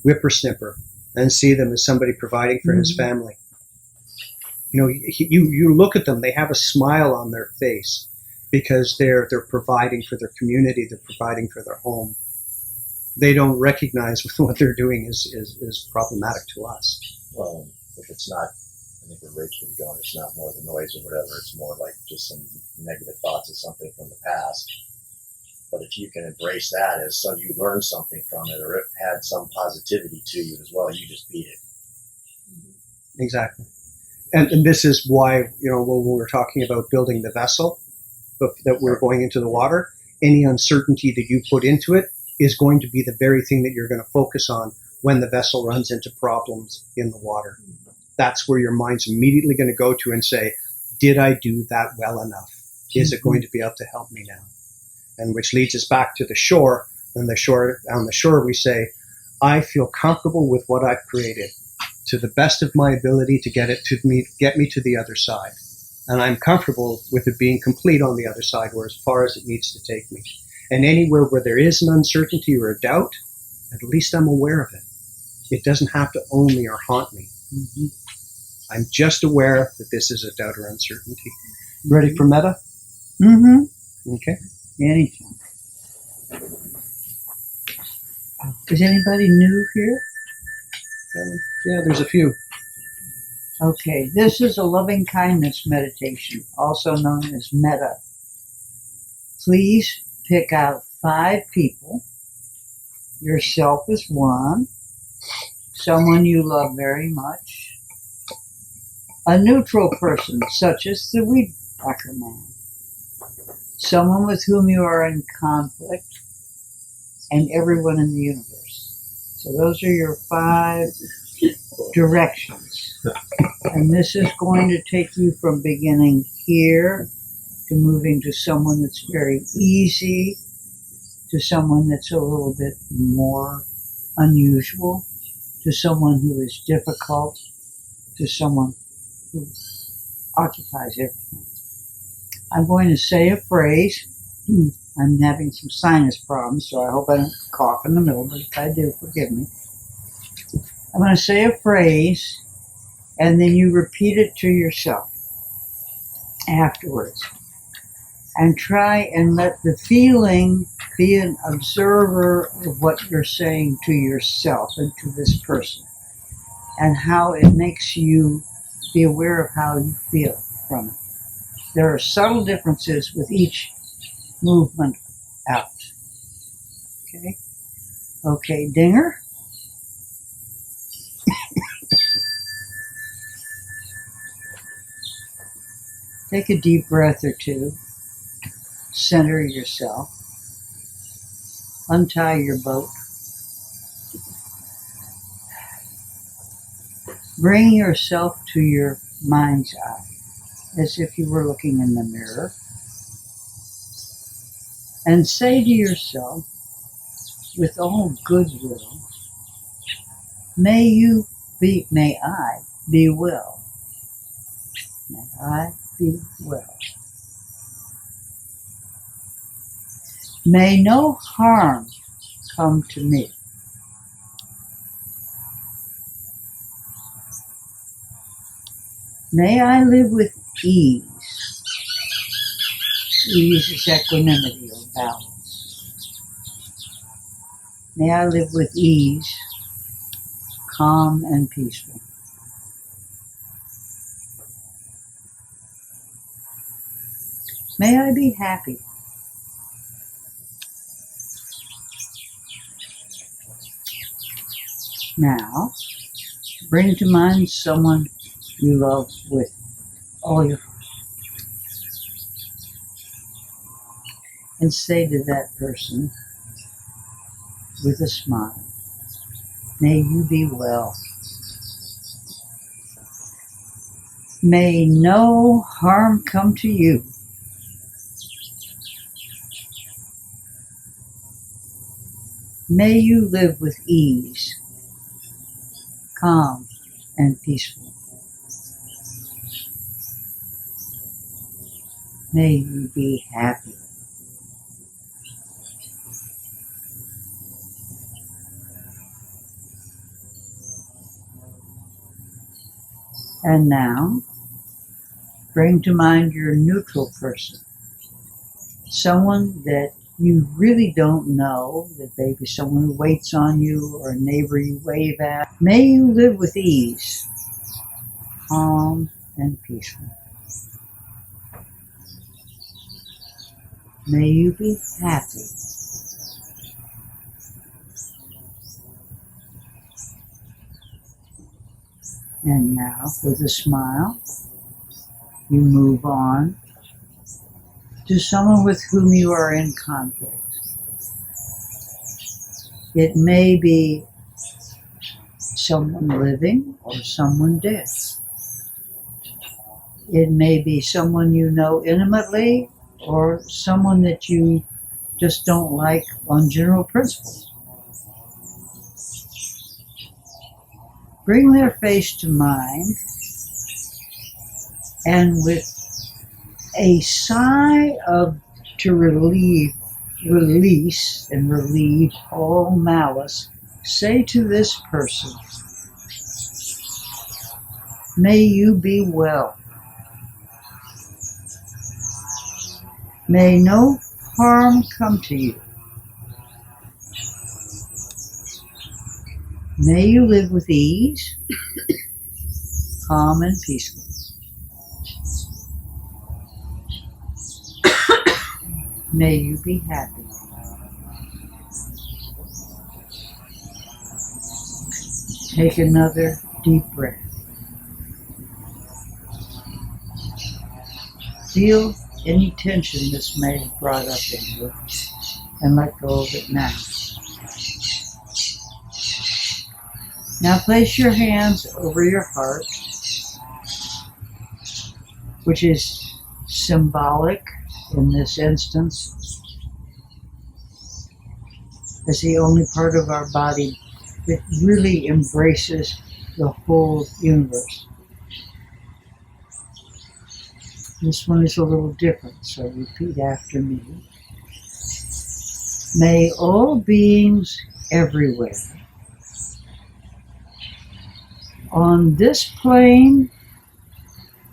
whippersnapper and see them as somebody providing for his family. You look at them; they have a smile on their face because they're providing for their community, they're providing for their home. They don't recognize what they're doing is problematic to us. Well, if it's not, I think where Rachel was going, it's not more the noise or whatever, it's more like just some negative thoughts of something from the past. But if you can embrace that as so you learned something from it, or it had some positivity to you as well, you just beat it. Exactly. And this is why, when we're talking about building the vessel, that we're going into the water, any uncertainty that you put into it is going to be the very thing that you're going to focus on when the vessel runs into problems in the water. That's where your mind's immediately going to go to and say, did I do that well enough? Is it going to be able to help me now? And which leads us back to the shore. And on the shore we say, I feel comfortable with what I've created to the best of my ability to get me to the other side. And I'm comfortable with it being complete on the other side, or as far as it needs to take me. And anywhere where there is an uncertainty or a doubt, at least I'm aware of it. It doesn't have to own me or haunt me. Mm-hmm. I'm just aware that this is a doubt or uncertainty. Ready for meta? Mm-hmm. Okay. Anytime. Is anybody new here? Yeah, there's a few. Okay, this is a loving kindness meditation, also known as metta. Please pick out 5 people. Yourself is one. Someone you love very much. A neutral person, such as the weed whacker man. Someone with whom you are in conflict, and everyone in the universe. So those are your 5 directions. And this is going to take you from beginning here to moving to someone that's very easy, to someone that's a little bit more unusual, to someone who is difficult, to someone who occupies everything. I'm going to say a phrase. I'm having some sinus problems, so I hope I don't cough in the middle, but if I do, forgive me. I'm going to say a phrase, and then you repeat it to yourself afterwards. And try and let the feeling be an observer of what you're saying to yourself and to this person, and how it makes you be aware of how you feel from it. There are subtle differences with each movement out. Okay? Okay, Dinger? Take a deep breath or two. Center yourself. Untie your boat. Bring yourself to your mind's eye, as if you were looking in the mirror. And say to yourself, with all goodwill, may I be well. May I be well. May no harm come to me. May I live with ease. Ease is equanimity or balance. May I live with ease, calm and peaceful. May I be happy. Now, bring to mind someone you love with all your heart. And say to that person with a smile, may you be well. May no harm come to you. May you live with ease, calm and peaceful. May you be happy. And now, bring to mind your neutral person, someone that you really don't know, that maybe someone who waits on you or a neighbor you wave at. May you live with ease, calm and peaceful. May you be happy. And now, with a smile, you move on to someone with whom you are in conflict. It may be someone living or someone dead. It may be someone you know intimately or someone that you just don't like on general principles. bring their face to mine, and with a sigh to release and relieve all malice, say to this person, may you be well. May no harm come to you. May you live with ease, calm and peaceful. May you be happy. Take another deep breath. Feel any tension this may have brought up in you and let go of it now. Now place your hands over your heart, which is symbolic in this instance as the only part of our body that really embraces the whole universe. This one is a little different, so repeat after me. May all beings everywhere, on this plane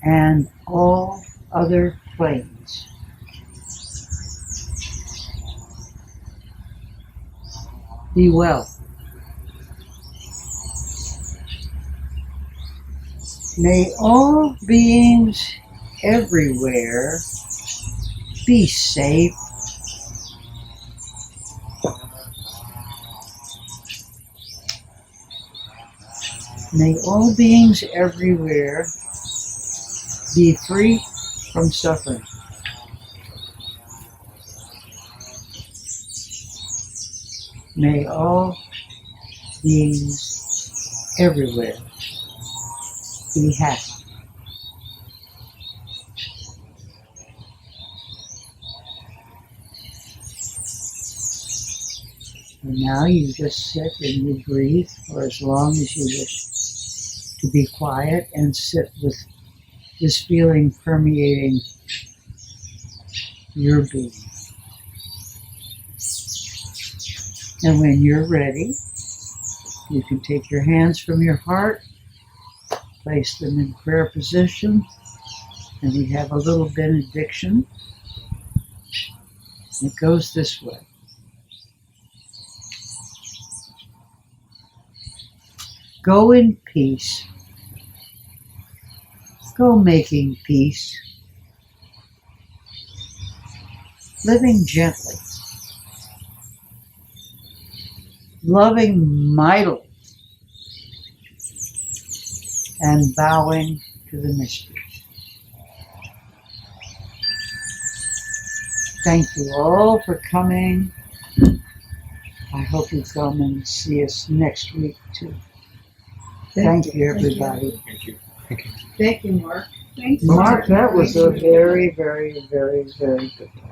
and all other planes, be well. May all beings everywhere be safe. May all beings everywhere be free from suffering. May all beings everywhere be happy. And now you just sit and you breathe for as long as you wish to be quiet and sit with this feeling permeating your being. And when you're ready, you can take your hands from your heart, place them in prayer position, and we have a little benediction. It goes this way. Go in peace. Go making peace. Living gently. Loving mightily. And bowing to the mysteries. Thank you all for coming. I hope you come and see us next week too. Thank you, everybody. Thank you. Thank you, Mark. Thank you. Mark, that was a very, very, very, very good talk.